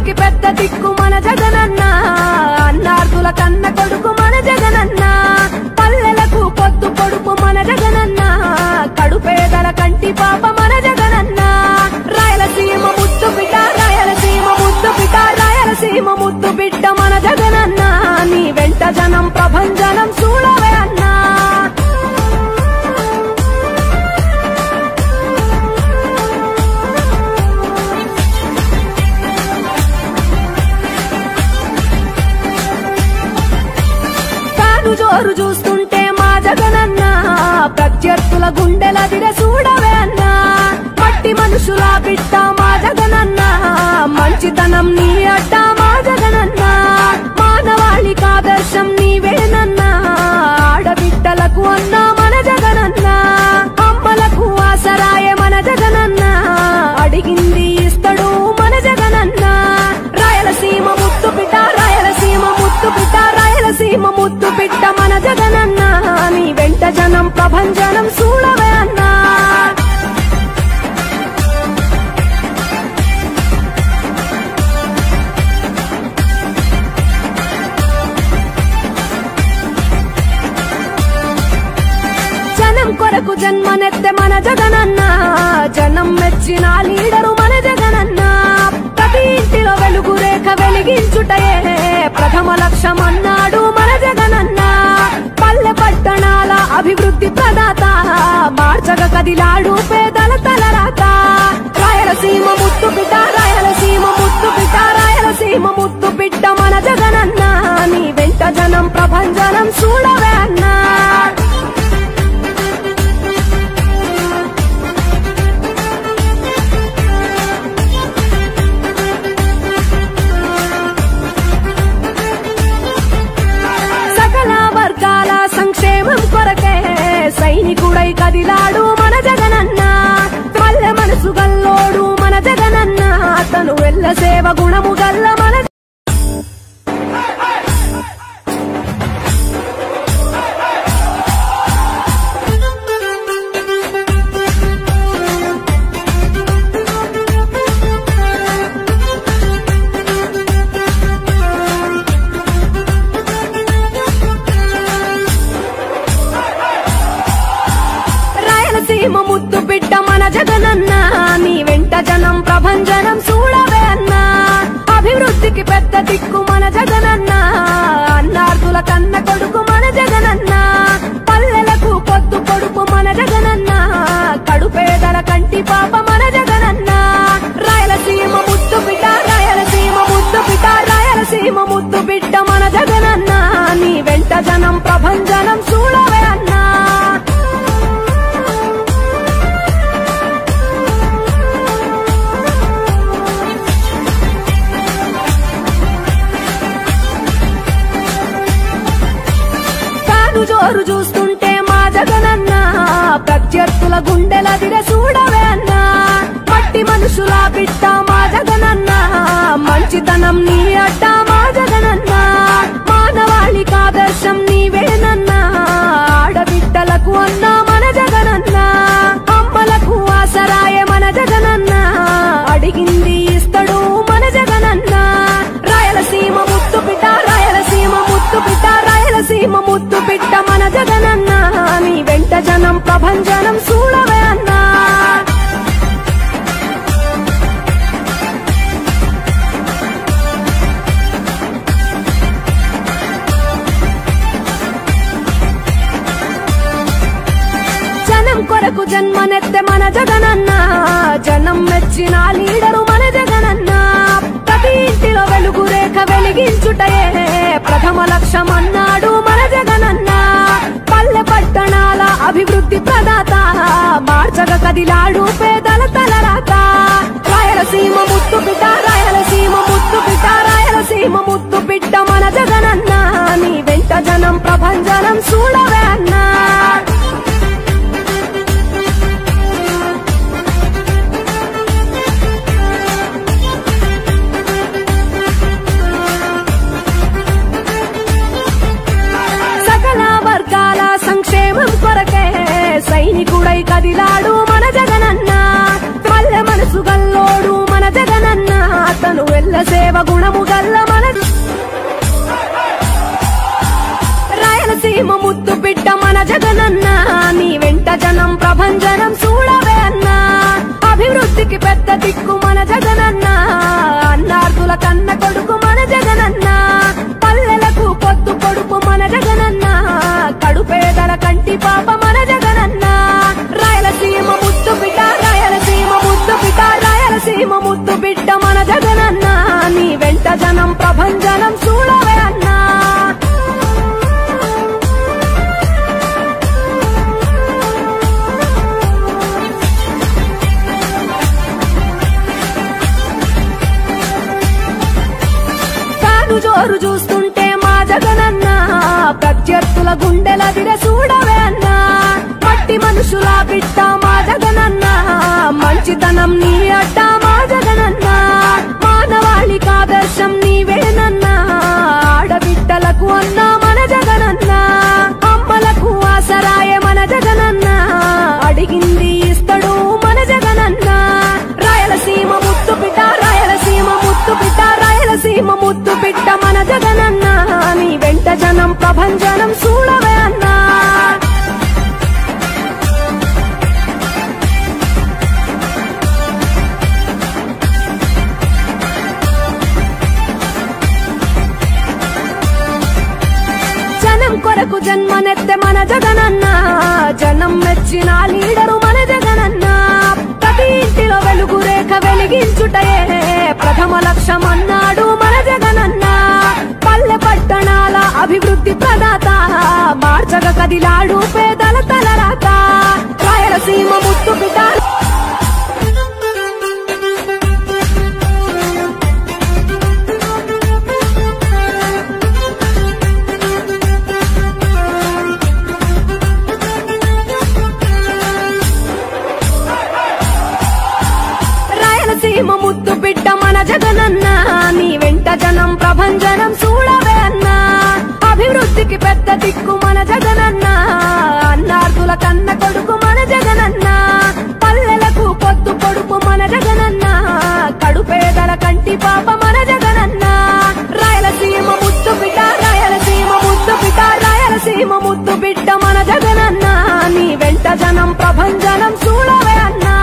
అభివృద్ధికి పెద్ద దిక్కు మన జగనన్న అన్నార్థుల కన్న కొడుకు మన జగనన్న పల్లెలకు పొద్దు పొడుపు మన జగనన్న కడుపేదల కంటి పాప మన జగనన్న రాయలసీమ ముద్దు బిడ్డ రాయలసీమ ముద్దు బిడ్డ రాయలసీమ ముద్దు బిడ్డ మన జగనన్న నీ వెంట జనం ప్రభంజనం చూడవే అన్నా జోరు చూస్తుంటే మా జగనన్న ప్రత్యర్థుల గుండెల దిర చూడవే అన్నా మట్టి మనుషుల బిడ్డ మా జగనన్న మంచితనం నీ అడ్డ మా జగనన్న మానవాళికి ఆదర్శం నీవేనన్నా ఆడబిడ్డలకు అన్నా మన జగనన్న అమ్మలకు ఆసరాయే మన జగనన్న అడిగింది ఇస్తడు మన జగనన్న రాయలసీమ ముద్దు బిడ్డ రాయలసీమ ముద్దు బిడ్డ రాయలసీమ ముద్దు బిడ్డ మన జగనన్న నీ వెంట జనం ప్రభంజనం చూడవే అన్నా జనం కొరకు జన్మనెత్తే మన జగనన్న జనం మెచ్చిన లీడరు మన జగనన్న ప్రతి ఇంటిలో వెలుగు రేఖ వెలిగించుటయే ప్రథమ లక్ష్యం అన్నాడు మన జగనన్న పల్లె పట్టణాల అభివృద్ధి ప్రదాత మార్చగ కదిలాడు పేదల తలరాత రాయలసీమ ముద్దు బిడ్డ రాయలసీమ ముద్దు బిడ్డ రాయలసీమ ముద్దు బిడ్డ మన జగనన్న నీ వెంట జనం ప్రభంజనం చూడవే అన్నా సంక్షేమం కొరకే సైనికుడై కదిలాడు మన జగనన్న పల్లె మనసు గల్లోడు మన జగనన్న తను వెళ్ళ సేవ గుణము గల్ల మన ముద్దు బిడ్డ మన జగనన్న నీ వెంట జనం ప్రభంజనం చూడవే అన్నా అభివృద్ధికి పెద్ద దిక్కు మన జగనన్న అన్నార్థుల కన్న కొడుకు మన జగనన్న పల్లెలకు పొద్దు పొడుపు మన జగనన్న కడుపేదల కంటి పాప మన జగనన్న రాయలసీమ ముద్దు బిడ్డ రాయలసీమ ముద్దు బిడ్డ రాయలసీమ ముద్దు బిడ్డ మన జగనన్న నీ వెంట జనం ప్రభంజనం చూడవే అన్నా జోరు చూస్తుంటే మా జగనన్న ప్రత్యర్థుల గుండెల దిర చూడవే అన్నా మట్టి మనుషుల బిడ్డ మా జగనన్న మంచితనం నీ అడ్డ మా జగనన్న మానవాళికి ఆదర్శం నీవేనన్నా ఆడబిడ్డలకు అన్నా మన జగనన్న అమ్మలకు ఆసరాయే మన జగనన్న అడిగింది ఇస్తడు మన జగనన్న రాయలసీమ ముద్దు బిడ్డ రాయలసీమ ముద్దు బిడ్డ రాయలసీమ ముద్దు బిడ్డ మన జగనన్న నీ వెంట జనం ప్రభంజనం చూడవే అన్నా జనం కొరకు జన్మనెత్తే మన జగనన్న జనం మెచ్చిన లీడరు మన జగనన్న ప్రతి ఇంటిలో వెలుగు రేఖ వెలిగించుటయే ప్రథమ లక్ష్యం అన్నాడు మన జగనన్న పల్లె పట్టణాల అభివృద్ధి ప్రదాత మార్చగ కదిలాడు పేదల తలరాత రాయలసీమ ముద్దు బిడ్డ రాయలసీమ ముద్దు బిడ్డ రాయలసీమ ముద్దు బిడ్డ మన జగనన్న నీ వెంట జనం ప్రభంజనం చూడవే అన్నా సంక్షేమం కొరకే సైనికుడై కదిలాడు మన జగనన్న పల్లె మనసు గల్లోడు మన జగనన్న తను వెళ్ళ సేవ గుణము గల్ల మన రాయలసీమ ముద్దు బిడ్డ మన జగనన్న నీ వెంట జనం ప్రభంజనం చూడవే అన్నా అభివృద్ధికి పెద్ద దిక్కు మన జగనన్న అన్నార్థుల కన్న కొడుకు మన జగనన్న పల్లెలకు పొద్దు కొడుకు మన జగనన్న కడుపేదల కంటి పాప మన జగనన్న రాయలసీమ ముద్దు బిడ్డ రాయలసీమ ముద్దు బిడ్డ రాయలసీమ ముద్దు బిడ్డ మన జగనన్న నీ వెంట జనం ప్రభంజనం చూడవే అన్నా జోరు చూస్తుంటే మా జగనన్న ప్రత్యర్థుల గుండెలదిరే చూడవే అన్నా మట్టి మనుషుల బిడ్డ మా జగనన్న మంచితనం నీ అడ్డ మా జగనన్న మానవాళికి ఆదర్శం నీవేనన్నా ఆడబిడ్డలకు అన్నా మన జగనన్న అమ్మలకు ఆసరాయ మన జగనన్న అడిగింది ఇస్తడు మన జగనన్న రాయలసీమ ముద్దు బిడ్డ రాయలసీమ ముద్దు బిడ్డ రాయలసీమ ముద్దు బిడ్డ మన జగనన్న నీ వెంట జనం ప్రభంజనం చూడవే అన్నా జనం కొరకు జన్మనెత్తే మన జగనన్న జనం మెచ్చిన లీడరు మన జగనన్న ప్రతి ఇంటిలో వెలుగు రేఖ వెలిగించుటయే ప్రథమ లక్ష్యం అన్నాడు మన జగనన్న పల్లె పట్టణాల అభివృద్ధి ప్రదాత మార్చగ కదిలాడు పేదల తలరాత రాయలసీమ ముద్దు బిడ్డ రాయలసీమ ముద్దు బిడ్డ మన జగనన్న నీ వెంట జనం ప్రభంజనం చూడవే అన్నా అభివృద్ధికి పెద్ద దిక్కు మన జగనన్న అన్నార్థుల కన్న కొడుకు మన జగనన్న పల్లెలకు పొద్దు కొడుకు మన జగనన్న కడుపేదల కంటి పాప మన జగనన్న రాయలసీమ ముద్దు బిడ్డ రాయలసీమ ముద్దు బిడ్డ రాయలసీమ ముద్దు బిడ్డ మన జగనన్న నీ వెంట జనం ప్రభంజనం చూడవే అన్నా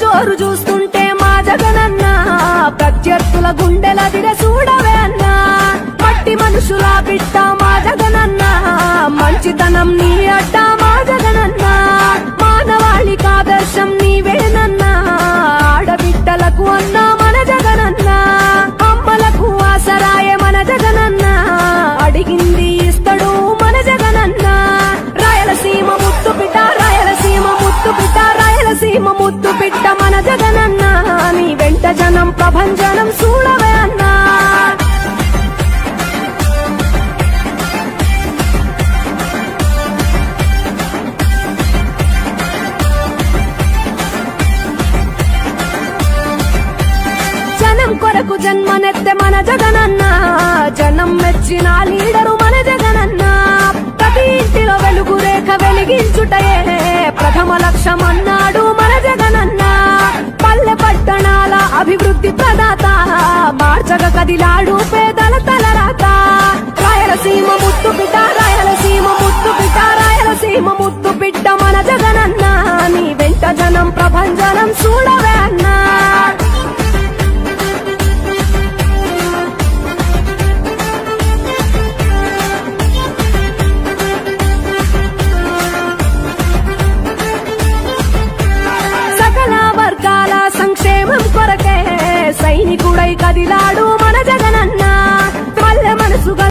జోరు చూస్తుంటే మా జగనన్న ప్రత్యర్థుల గుండెలదిరే చూడవే అన్నా మట్టి మనుషుల బిడ్డ మా జగనన్న మంచితనం నీ అడ్డ మా జగనన్న మానవాళికి ఆదర్శం నీవేనన్నా ఆడబిడ్డలకు అన్నా మన జగనన్న అమ్మలకు ఆసరాయ మన జగనన్న అడిగింది ఇస్తడు మన జగనన్న రాయలసీమ ముద్దు బిడ్డ రాయలసీమ ముద్దు బిడ్డ రాయలసీమ ముద్దు బిడ్డ మన జగనన్న నీ వెంట జనం ప్రభంజనం చూడవే అన్నా జనం కొరకు జన్మనెత్తే మన జగనన్న జనం మెచ్చిన లీడరు మన జగనన్న ప్రతి ఇంటిలో వెలుగు రేఖ వెలిగించుటయే ప్రథమ లక్ష్యం అన్నాడు మన జగనన్న పల్లె పట్టణాల అభివృద్ధి ప్రదాత మార్చగ కదిలాడు